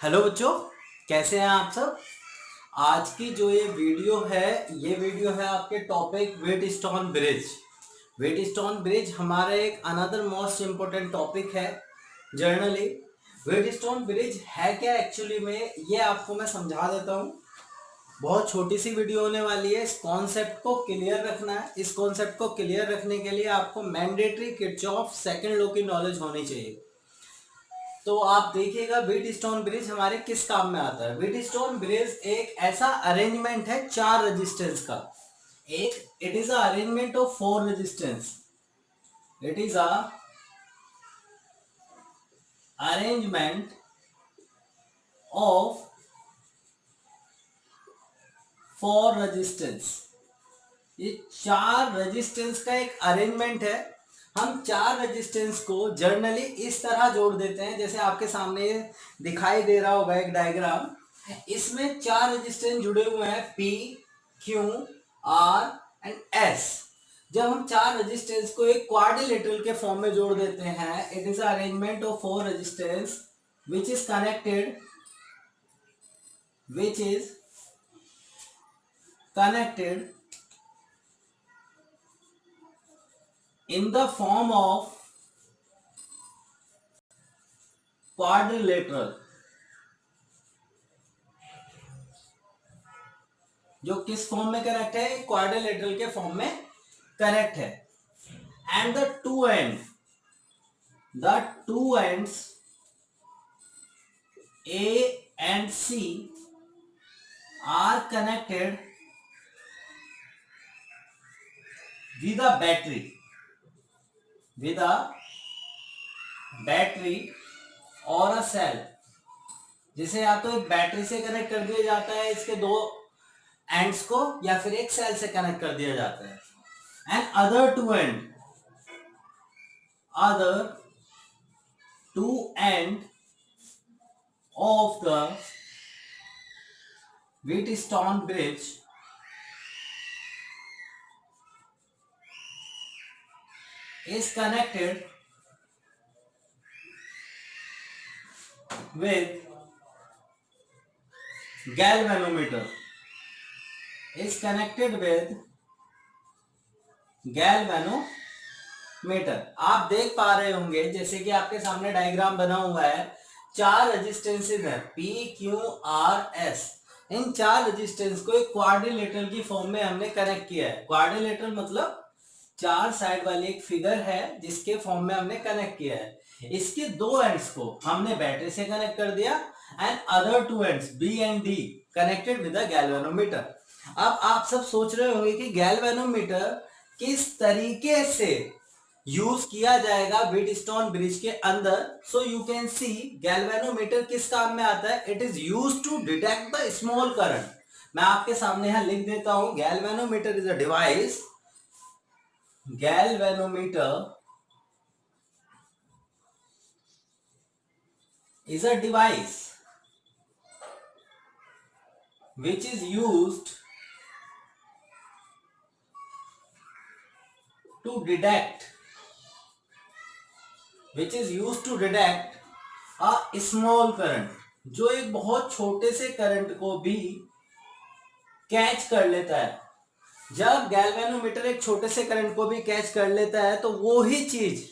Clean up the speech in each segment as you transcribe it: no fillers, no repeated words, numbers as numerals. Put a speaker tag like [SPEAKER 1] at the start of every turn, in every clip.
[SPEAKER 1] Hello बच्चों, कैसे हैं आप सब। आज की जो ये वीडियो है आपके topic Wheatstone bridge. Wheatstone bridge हमारा एक अनदर मोस्ट इम्पोर्टेंट टॉपिक है जर्नली। व्हीटस्टोन ब्रिज है क्या एक्चुअली में, ये आपको मैं समझा देता हूँ। बहुत छोटी सी वीडियो होने वाली है। इस कॉन्सेप्ट को क्लियर रखना है। इस कॉन्सेप्ट को क्लियर रखने के लिए आपको मैंडेटरी किरचॉफ सेकंड लॉ की नॉलेज होनी चाहिए। तो आप देखिएगा व्हीटस्टोन ब्रिज हमारे किस काम में आता है। व्हीटस्टोन ब्रिज एक ऐसा अरेंजमेंट है चार रेजिस्टेंस का। It is arrangement of four resistance. It is arrangement of four resistance. ये चार रेजिस्टेंस का एक अरेंजमेंट है। हम चार रेजिस्टेंस को जर्नली इस तरह जोड़ देते हैं, जैसे आपके सामने दिखाई दे रहा होगा एक डायग्राम। इसमें चार रेजिस्टेंस जुड़े हुए हैं, P, Q, R and S। जब हम चार रेजिस्टेंस को एक क्वाड्रिलेटरल के फॉर्म में जोड़ देते हैं, it is arrangement of four resistance which is connected in the form of quadrilateral, जो किस फॉर्म में कनेक्ट है, क्वाड्रिलेटरल के फॉर्म में कनेक्ट है। And the two ends A and C are connected with a battery और a cell, जिसे या तो एक बैटरी से कनेक्ट कर दिया जाता है इसके दो एंड्स को, या फिर एक सेल से कनेक्ट कर दिया जाता है। And other two end of the Wheatstone bridge is connected with galvanometer. आप देख पा रहे होंगे जैसे कि आपके सामने डायग्राम बना हुआ है। चार रेजिस्टेंसेस है, P, Q, R, S। इन चार रेजिस्टेंस को एक क्वाड्रिलेटरल की फॉर्म में हमने कनेक्ट किया है। क्वाड्रिलेटरल मतलब चार साइड वाली एक फिगर है जिसके फॉर्म में हमने कनेक्ट किया है। इसके दो एंड्स को हमने बैटरी से कनेक्ट कर दिया and other two ends B and D connected with a galvanometer. अब आप सब सोच रहे होंगे कि गैल्वेनोमीटर किस तरीके से यूज किया जाएगा व्हीटस्टोन ब्रिज के अंदर। So you can see galvanometer किस काम में आता है। It is use to detect the small current. मैं आपके सामने यहां लिख देता हूं, galvanometer is a device. Galvanometer is a device which is used to detect a small current, जो एक बहुत छोटे से करंट को भी कैच कर लेता है। जब गैल्वेनोमीटर एक छोटे से करंट को भी कैच कर लेता है तो वो ही चीज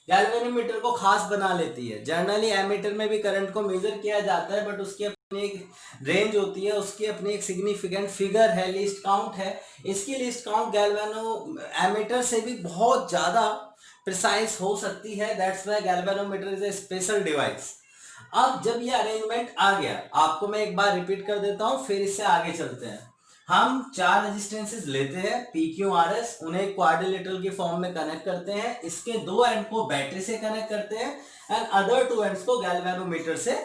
[SPEAKER 1] गैल्वेनोमीटर को खास बना लेती है। जनरली एमीटर में भी करंट को मेजर किया जाता है, बट उसकी अपनी एक रेंज होती है, उसकी अपनी एक सिग्निफिकेंट फिगर है, लिस्ट काउंट है। इसकी लिस्ट काउंट एमीटर से भी बहुत ज्यादा प्रिसाइज हो सकती है। That's why galvanometer is a special device. अब जब ये अरेंजमेंट आ गया, आपको मैं एक बार रिपीट कर देता हूं, फिर इससे आगे चलते हैं। हम चार रेजिस्टेंसेस लेते हैं P, Q, R, S, उन्हें क्वाड्रिलेटरल की फॉर्म में कनेक्ट करते हैं। इसके दो एंड को बैटरी से कनेक्ट करते हैं एंड अदर टू एंड्स को गैल्वेनोमीटर से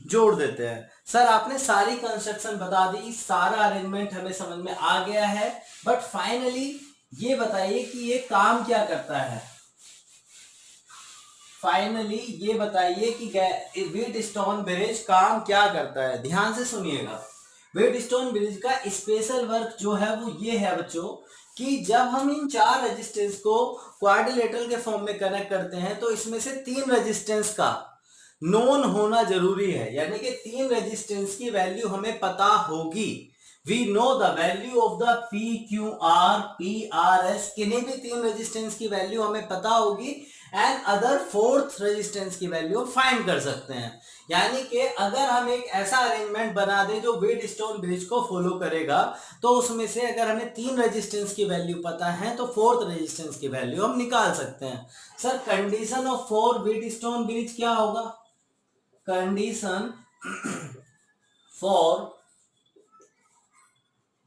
[SPEAKER 1] जोड़ देते हैं। सर आपने सारी कंस्ट्रक्शन बता दी, सारा अरेंजमेंट हमें समझ में आ गया है, बट फाइनली ये बताइए कि ये काम क्या करता है। व्हीटस्टोन ब्रिज काम क्या करता है, ध्यान से सुनिएगा। व्हीटस्टोन ब्रिज का स्पेशल वर्क जो है वो ये है बच्चों, कि जब हम इन चार रेजिस्टेंस को क्वाड्रिलेटरल के फॉर्म में कनेक्ट करते हैं तो इसमें से तीन रेजिस्टेंस का नोन होना जरूरी है, यानी कि तीन रेजिस्टेंस की वैल्यू हमें पता होगी। We know the value of the P Q R P R S, किन्हीं भी तीन रेजिस्टेंस की वैल्यू हमें पता होगी एंड अदर फोर्थ रेजिस्टेंस की वैल्यू फाइंड कर सकते हैं। यानी कि अगर हम एक ऐसा अरेंजमेंट बना दें जो व्हीटस्टोन ब्रिज को फॉलो करेगा, तो उसमें से अगर हमें तीन रेजिस्टेंस की वैल्यू पता है तो फोर्थ रेजिस्टेंस की वैल्यू हम निकाल सकते हैं। Sir condition of four Wheatstone bridge क्या होगा? Condition for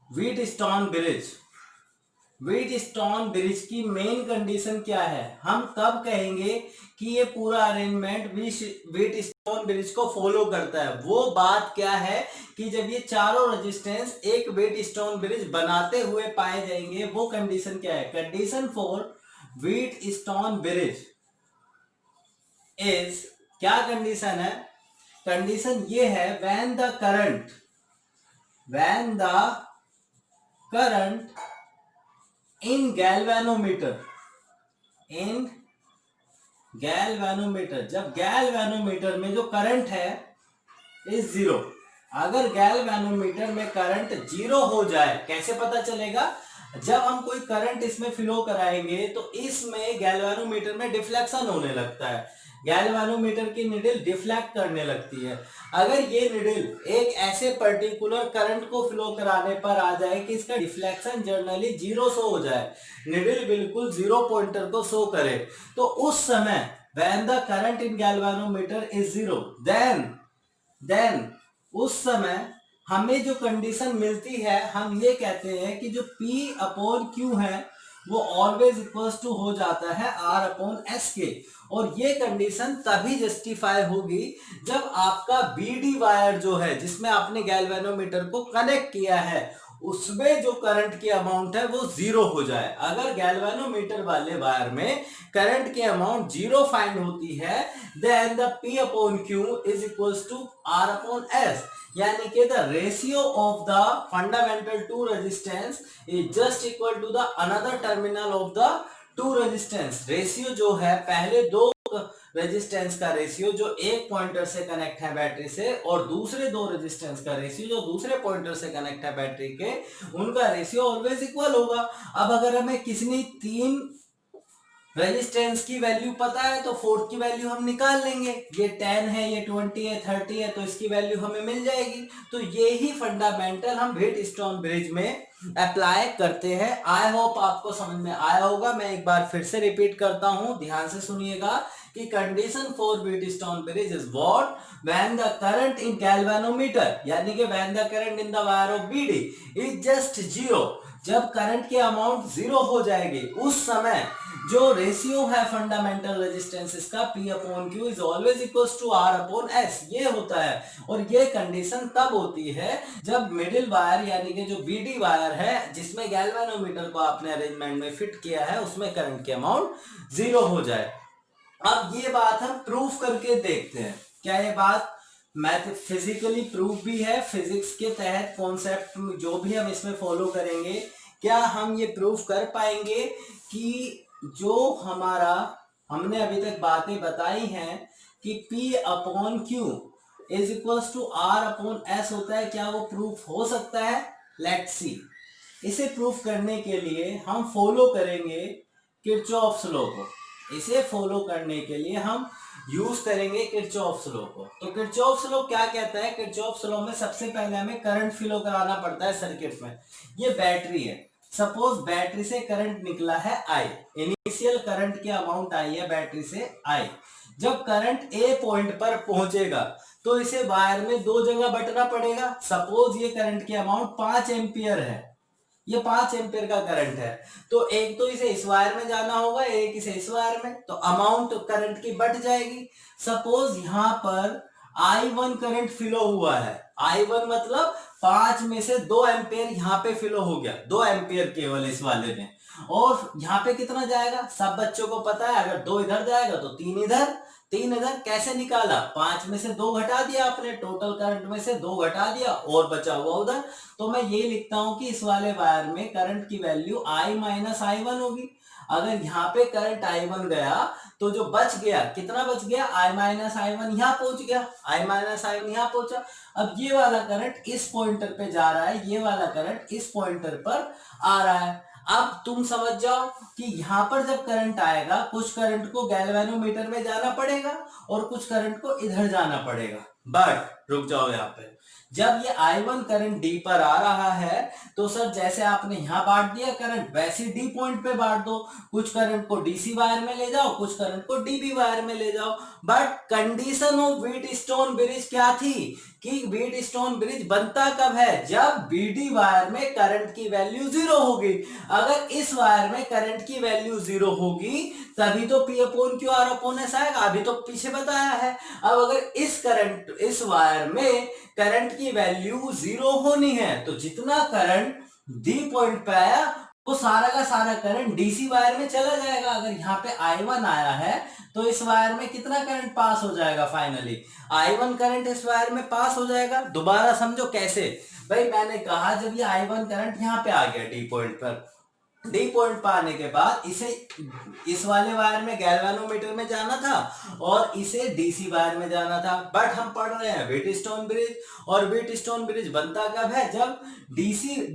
[SPEAKER 1] Wheatstone bridge, Wheatstone bridge की मेन कंडीशन क्या है? हम कब कहेंगे कि ये पूरा अरेंजमेंट व्हीटस्टोन ब्रिज को फॉलो करता है? वो बात क्या है कि जब ये चारों रेजिस्टेंस एक व्हीटस्टोन ब्रिज बनाते हुए पाए जाएंगे, वो कंडीशन क्या है? Condition for Wheatstone bridge is, क्या कंडीशन है? कंडीशन ये है when the current in galvanometer, जब गैल्वेनोमीटर में जो करंट है इज जीरो, अगर गैल्वेनोमीटर में करंट जीरो हो जाए, कैसे पता चलेगा? जब हम कोई करंट इसमें फ्लो कराएंगे तो इसमें गैल्वेनोमीटर में डिफ्लेक्शन होने लगता है, गैल्वेनोमीटर की निडल डिफ्लेक्ट करने लगती है। अगर ये निडल एक ऐसे पर्टिकुलर करंट को फ्लो कराने पर आ जाए कि इसका डिफ्लेक्शन जनरली जीरो शो हो जाए, निडल बिल्कुल जीरो पॉइंटर को शो करे, तो उस समय when the current in galvanometer is zero, then उस समय हमें जो कंडीशन मिलती है, हम ये कहते हैं कि जो P अपॉन Q है वो ऑलवेज इक्वल टू हो जाता है R अपॉन S के। और ये कंडीशन तभी जस्टिफाई होगी जब आपका BD वायर जो है जिसमें आपने गैल्वेनोमीटर को कनेक्ट किया है, उसमें जो करंट की अमाउंट है वो जीरो हो जाए। अगर गैल्वेनोमीटर वाले वायर में करंट की अमाउंट जीरो फाइंड होती है, then the P upon Q is equals to R upon S, यानी कि the ratio of the fundamental two resistance is just equal to the another terminal of the two resistance. Ratio जो है पहले दो resistance का ratio जो एक pointer से कनेक्ट है बैटरी से, और दूसरे दो रेजिस्टेंस का रेशियो जो दूसरे पॉइंटर से कनेक्ट है बैटरी के, उनका रेशियो ऑलवेज इक्वल होगा। अब अगर हमें किसी तीन रेजिस्टेंस की वैल्यू पता है तो फोर्थ की वैल्यू हम निकाल लेंगे, ये 10 है, ये 20 है, 30 है, तो इसकी वैल्यू हमें मिल जाएगी। तो ये ही फंडामेंटल हम व्हीटस्टोन ब्रिज में अप्लाई करते हैं। आई होप आपको समझ में आया होगा। मैं एक बार फिर से रिपीट करता हूं, ध्यान से सुनिएगा कि condition for Wheatstone bridge is what? When the current in galvanometer, यानी कि when the current in the wire of BD is just zero, जब करंट की अमाउंट जीरो हो जाएगी, उस समय जो रेशियो है फंडामेंटल रेजिस्टेंसेस का P upon Q is always equal to R upon S, ये होता है। और ये कंडीशन तब होती है जब मिडिल वायर यानी कि जो BD वायर है जिसमें गैल्वेनोमीटर को आपने अरेंजमेंट में फिट किया है, उसमें करंट की अमाउंट जीरो हो जाए। अब ये बात हम प्रूफ करके देखते हैं। क्या ये बात मैथ फिजिकली प्रूफ भी है? फिजिक्स के तहत कॉन्सेप्ट जो भी हम इसमें फॉलो करेंगे, क्या हम ये प्रूफ कर पाएंगे कि जो हमारा हमने अभी तक बातें बताई हैं कि P upon Q is equal to R upon S होता है, क्या वो प्रूफ हो सकता है? Let's see. इसे प्रूफ करने के लिए हम फॉलो करेंगे किरचॉफ्स लॉ को। इसे फॉलो करने के लिए हम यूज करेंगे किरचॉफ्स लॉ को। तो किरचॉफ्स लॉ क्या कहता है? किरचॉफ्स लॉ में सबसे पहले हमें करंट फ्लो कराना पड़ता है सर्किट में। ये बैटरी है, सपोज बैटरी से करंट निकला है I, इनिशियल करंट की अमाउंट आई है बैटरी से I। जब करंट A पॉइंट पर पहुंचेगा तो इसे वायर में दो जगह बंटना पड़ेगा। सपोज ये करंट की अमाउंट 5 एम्पियर है, ये 5 एम्पियर का करंट है, तो एक तो इसे इस वायर में जाना होगा, एक इसे इस वायर में, तो अमाउंट करंट की बढ़ जाएगी। सपोज यहां पर I1 करंट फ्लो हुआ है, I1 मतलब 5 में से 2 एम्पियर यहाँ पे फ्लो हो गया, 2 एम्पियर केवल इस वाले में। और यहाँ पे कितना जाएगा? सब बच्चों को पता है, अगर 2 इधर जाएगा तो 3 इधर, 3 इधर। कैसे निकाला? 5 में से 2 घटा दिया आपने, टोटल करंट में से 2 घटा दिया और बचा हुआ उधर। तो मैं ये लिखता हूं कि इस वाले वायर में करंट की वैल्यू I माइनस I1 होगी। अगर यहाँ पे करंट I1 गया तो जो बच गया, कितना बच गया, I-I1 यहाँ पहुंच गया, I-I1 यहाँ पहुंचा। अब ये वाला करंट इस पॉइंटर पे जा रहा है, ये वाला करंट इस पॉइंटर पर आ रहा है। अब तुम समझ जाओ कि यहां पर जब करंट आएगा, कुछ करंट को गैल्वेनोमीटर में जाना पड़ेगा और कुछ करंट को इधर जाना पड़ेगा। बट रुक जाओ, यहाँ पे जब ये I1 करंट D पर आ रहा है तो सर जैसे आपने यहां बांट दिया करंट, वैसे D पॉइंट पे बांट दो। कुछ करंट को DC वायर में ले जाओ, कुछ करंट को DB वायर में ले जाओ। But condition of Wheatstone bridge क्या थी कि व्हीटस्टोन ब्रिज बनता कब है, जब BD वायर में करंट की वैल्यू 0 होगी। अगर इस वायर में करंट की वैल्यू 0 होगी तभी तो P/Q/R/S आएगा, अभी तो पीछे बताया है। अब अगर इस वायर में करंट की वैल्यू 0 होनी है तो जितना करंट D पॉइंट पे आया वो सारा का सारा करंट DC वायर में चला जाएगा। अगर यहाँ पे I1 आया है तो इस वायर में कितना करंट पास हो जाएगा, फाइनली I1 करंट इस वायर में पास हो जाएगा। दोबारा समझो कैसे, भाई मैंने कहा जब ये I1 करंट यहाँ पे आ गया D पॉइंट पर, D पॉइंट पर आने के बाद इसे इस वाले वायर में गैल्वेनोमीटर में जाना था और इसे DC वायर में जाना था। बट हम पढ़ रहे हैं व्हीटस्टोन ब्रिज, और व्हीटस्टोन ब्रिज बनता कब है, जब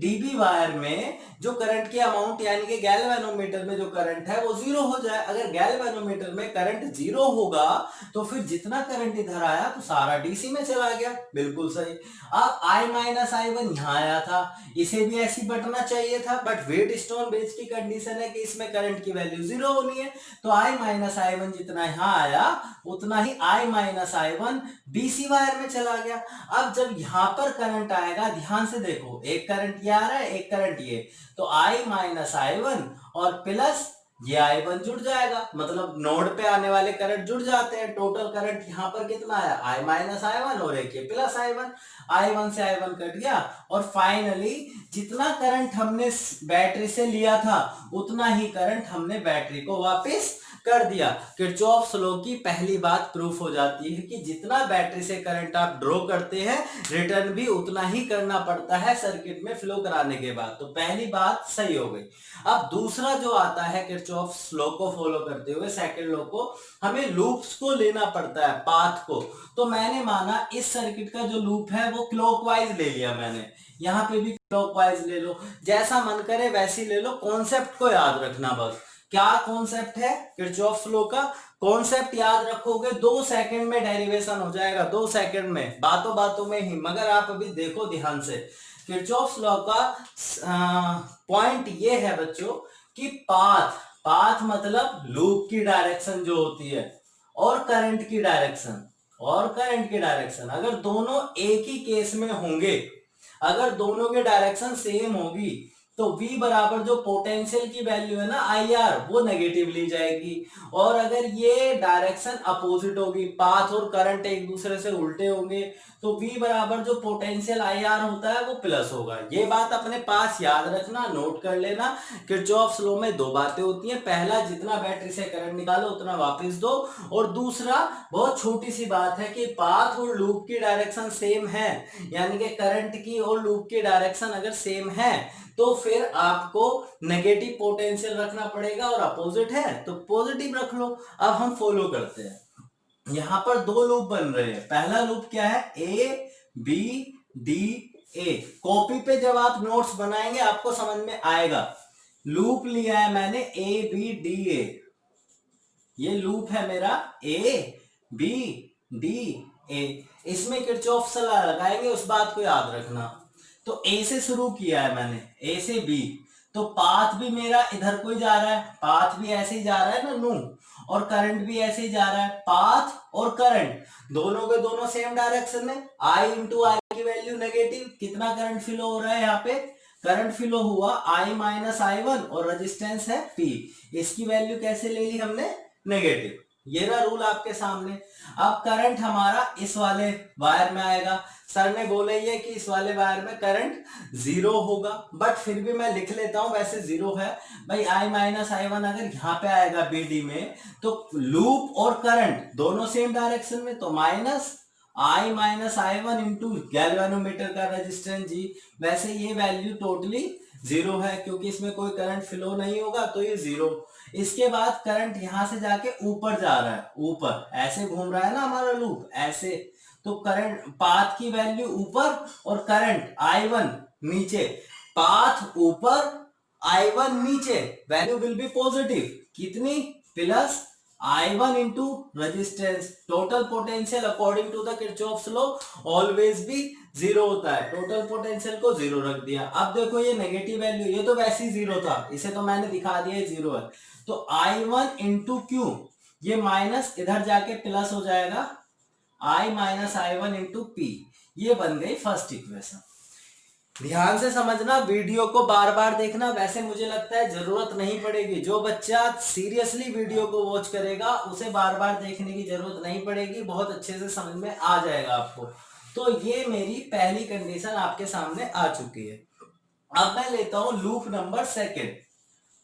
[SPEAKER 1] DB वायर में जो करंट की अमाउंट यानी कि गैल्वेनोमीटर में जो करंट है वो 0 हो जाए। अगर गैल्वेनोमीटर में करंट 0 होगा तो फिर जितना करंट इधर आया तो सारा DC में चला गया। बिल्कुल सही। अब I-I1 यहाँ आया था, इसे भी ऐसी बटना चाहिए था, बट व्हीटस्टोन ब्रिज की कंडीशन है कि इसमें करंट की वैल्यू 0 होनी है, तो I-I1 जितना यहाँ आया उतना ही I-I1 DC वायर में चला गया। अब जब यहाँ पर करंट आएगा, ध्यान से देखो, एक करंट ये आ रहा है, एक करंट ये, तो I-I1 और प्लस ये I1 जुड़ जाएगा, मतलब नोड पे आने वाले करंट जुड़ जाते हैं। टोटल करंट यहाँ पर कितना आया, I-I1 और एक ये प्लस I1 से I1 कट गया, और फाइनली जितना करंट हमने बैटरी से लिया था उतना ही करंट हमने बैटरी को वापस कर दिया। किरचॉफ्स लॉ की पहली बात प्रूफ हो जाती है कि जितना बैटरी से करंट आप ड्रॉ करते हैं रिटर्न भी उतना ही करना पड़ता है सर्किट में फ्लो कराने के बाद। तो पहली बात सही हो गई। अब दूसरा जो आता है किरचॉफ्स लॉ को फॉलो करते हुए, सेकंड लॉ को, हमें लूप्स को लेना पड़ता है, पाथ को। तो मैंने माना इस सर्किट का जो लूप है वो क्लॉकवाइज ले लिया मैंने, यहाँ पे भी क्लॉकवाइज ले लो, जैसा मन करे वैसे ले लो। कॉन्सेप्ट को याद रखना बस। क्या कॉन्सेप्ट है किरचॉफ्स लॉ का, कॉन्सेप्ट याद रखोगे 2 सेकंड में डेरिवेशन हो जाएगा, 2 सेकंड में, बातों बातों में ही। मगर आप अभी देखो ध्यान से, किरचॉफ्स लॉ का पॉइंट ये है बच्चों कि पाथ मतलब लूप की डायरेक्शन जो होती है, और करंट की डायरेक्शन, अगर दोनों एक ही केस में होंगे, अगर दोनों की डायरेक्शन सेम होगी तो V बराबर जो पोटेंशियल की वैल्यू है ना IR, वो नेगेटिव ली जाएगी। और अगर ये डायरेक्शन अपोजिट होगी, पाथ और करंट एक दूसरे से उल्टे होंगे, तो V बराबर जो पोटेंशियल IR होता है वो प्लस होगा। ये बात अपने पास याद रखना, नोट कर लेना। किरचॉफ्स लॉ में 2 बातें होती हैं, पहला जितना बैटरी से करंट निकालो उतना वापस दो, और दूसरा बहुत छोटी सी बात है कि पाथ और लूप की डायरेक्शन सेम है, यानी कि करंट की और लूप की डायरेक्शन अगर सेम है तो फिर आपको नेगेटिव पोटेंशियल रखना पड़ेगा, और अपोजिट है तो पॉजिटिव रख लो। अब हम फॉलो करते हैं, यहां पर 2 लूप बन रहे हैं। पहला लूप क्या है, ABDA। कॉपी पे जब आप नोट्स बनाएंगे आपको समझ में आएगा। लूप लिया है मैंने ABDA, ये लूप है मेरा ABDA। इसमें किरचॉफ लॉ लगाएंगे, उस बात को याद रखना। तो A से शुरू किया है मैंने, A से B, तो पाथ भी मेरा इधर को ही जा रहा है, पाथ भी ऐसे ही जा रहा है ना नू, और करंट भी ऐसे ही जा रहा है। पाथ और करंट दोनों के दोनों सेम डायरेक्शन में, I इंटू आई की वैल्यू नेगेटिव, कितना करंट फ्लो हो रहा है, यहाँ पे करंट फ्लो हुआ I-I1, और रेजिस्टेंस है P, इसकी वैल्यू कैसे ले ली हमने, नेगेटिव। ये रहा रूल आपके सामने। अब करंट हमारा इस वाले वायर में आएगा, सर ने बोला ही है कि इस वाले वायर में करंट 0 होगा, बट फिर भी मैं लिख लेता हूं, वैसे 0 है भाई। I-I1 अगर यहाँ पे आएगा BD में, तो लूप और करंट दोनों सेम डायरेक्शन में, तो माइनस I-I1 इंटू गैल्वेनोमीटर का रेजिस्टेंस G। वैसे ये वैल्यू टोटली 0 है क्योंकि इसमें कोई करंट फ्लो नहीं होगा, तो ये 0। इसके बाद करंट यहां से जाके ऊपर जा रहा है, ऊपर ऐसे घूम रहा है ना हमारा लूप ऐसे, तो करंट पाथ की वैल्यू ऊपर और करंट I1 नीचे, पाथ ऊपर I1 नीचे, वैल्यू विल बी पॉजिटिव, कितनी, plus I1 into resistance, total potential according to the Kirchhoff's law always भी जीरो होता है, टोटल पोटेंशियल को जीरो रख दिया। अब देखो ये नेगेटिव वैल्यू, ये तो वैसे ही जीरो था, इसे तो मैंने दिखा दिया जीरो है, तो I1 इंटू क्यू, ये माइनस इधर जाके प्लस हो जाएगा, I minus I1 into P, ये बन गई फर्स्ट इक्वेशन। ध्यान से समझना, वीडियो को बार बार देखना, वैसे मुझे लगता है जरूरत नहीं पड़ेगी, जो बच्चा सीरियसली वीडियो को वॉच करेगा उसे बार बार देखने की जरूरत नहीं पड़ेगी, बहुत अच्छे से समझ में आ जाएगा आपको। तो ये मेरी पहली कंडीशन आपके सामने आ चुकी है। अब मैं लेता हूं loop number second,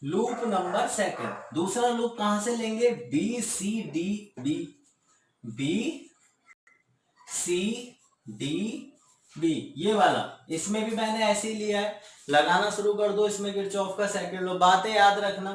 [SPEAKER 1] loop number second, दूसरा लूप कहां से लेंगे, B C D B, B C D B, ये वाला, इसमें भी मैंने ऐसे ही लिया है, लगाना शुरू कर दो इसमें किरचॉफ का सेकंड लॉ। बातें याद रखना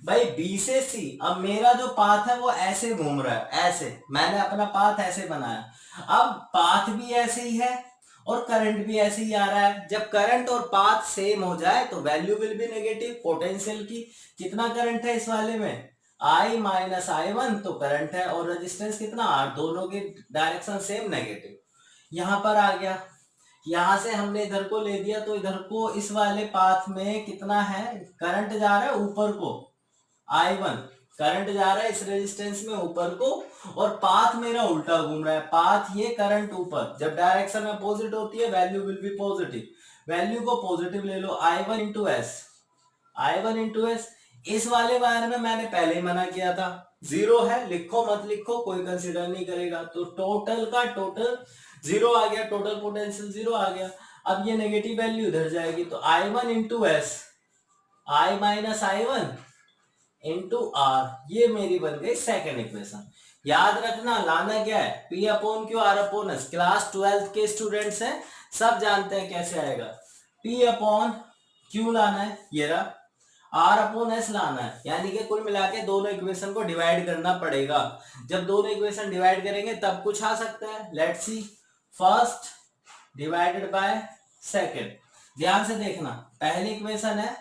[SPEAKER 1] भाई, बी से सी, अब मेरा जो पाथ है वो ऐसे घूम रहा है, ऐसे मैंने अपना पाथ ऐसे बनाया, अब पाथ भी ऐसे ही है और करंट भी ऐसे ही आ रहा है, जब करंट और पाथ सेम हो जाए तो value will B negative potential की। कितना करंट है इस वाले में, I माइनस I1, तो करंट है, और रेजिस्टेंस कितना R, दोनों की डायरेक्शन सेम नेगेटिव। यहां पर आ गया, यहां से हमने इधर को ले दिया, तो इधर को इस वाले पाथ में कितना है, करंट जा रहा है ऊपर को, I1 करंट जा रहा है इस रेजिस्टेंस में ऊपर को, और पाथ मेरा उल्टा घूम रहा है, पाथ ये करंट ऊपर, जब डायरेक्शन अपोजिट होती है value will be positive, value को पॉजिटिव ले लो, I1 into S, I1 into S. इस वाले वायर में मैंने पहले ही मना किया था, जीरो है, लिखो मत लिखो कोई कंसीडर नहीं करेगा, तो टोटल का टोटल जीरो आ गया, टोटल पोटेंशियल जीरो आ गया। अब ये नेगेटिव वैल्यू इधर जाएगी, तो I1 into S, I minus I1 into R, ये मेरी बन गई सेकेंड इक्वेशन। याद रखना लाना क्या है, P upon Q R upon S, class 12 के स्टूडेंट्स हैं सब जानते हैं कैसे आएगा, P अपॉन क्यू लाना है, ये रहा, आर अपॉन एस लाना है, यानी कि कुल मिला के दोनों इक्वेशन को डिवाइड करना पड़ेगा, जब दोनों इक्वेशन डिवाइड करेंगे तब कुछ आ सकता है। Let's C, first divided by second, ध्यान से देखना, पहली इक्वेशन है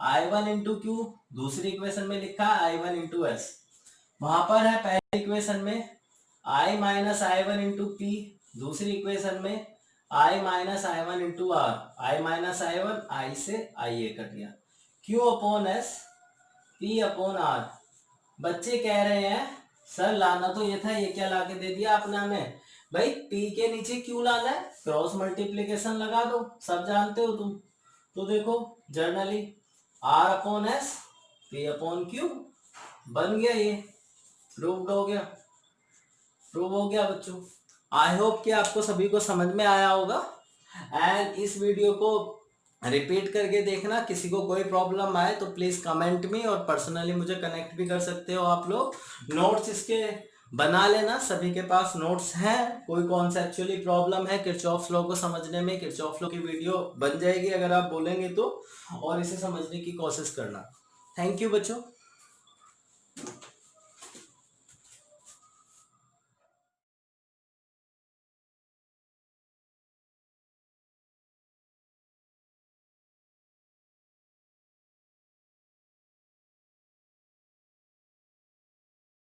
[SPEAKER 1] I1 इंटू क्यू, दूसरी इक्वेशन में लिखा है I1 इंटू एस, वहां पर है पहली इक्वेशन में I minus I1 into P, दूसरी इक्वेशन में I minus I1 into R, I minus I1, I से I ए कट गया, Q upon S, P upon R. बच्चे कह रहे हैं सर लाना तो ये था, ये क्या लाके दे दिया आपने हमें, भाई P के नीचे Q लाना है, क्रॉस मल्टीप्लीकेशन लगा दो, सब जानते हो तुम, तो देखो generally R upon S, P upon Q, बन गया, ये प्रूव्ड हो गया, प्रूव हो गया बच्चों। आई होप कि आपको सभी को समझ में आया होगा, एंड इस वीडियो को रिपीट करके देखना, किसी को कोई प्रॉब्लम आए तो प्लीज कमेंट में, और पर्सनली मुझे कनेक्ट भी कर सकते हो आप लोग। नोट्स इसके बना लेना, सभी के पास नोट्स हैं, कोई कॉन्सेप्चुअली प्रॉब्लम है किरचॉफ लॉ को समझने में, किरचॉफ लॉ की वीडियो बन जाएगी अगर आप बोलेंगे तो, और इसे समझने की कोशिश करना। थैंक यू बच्चों।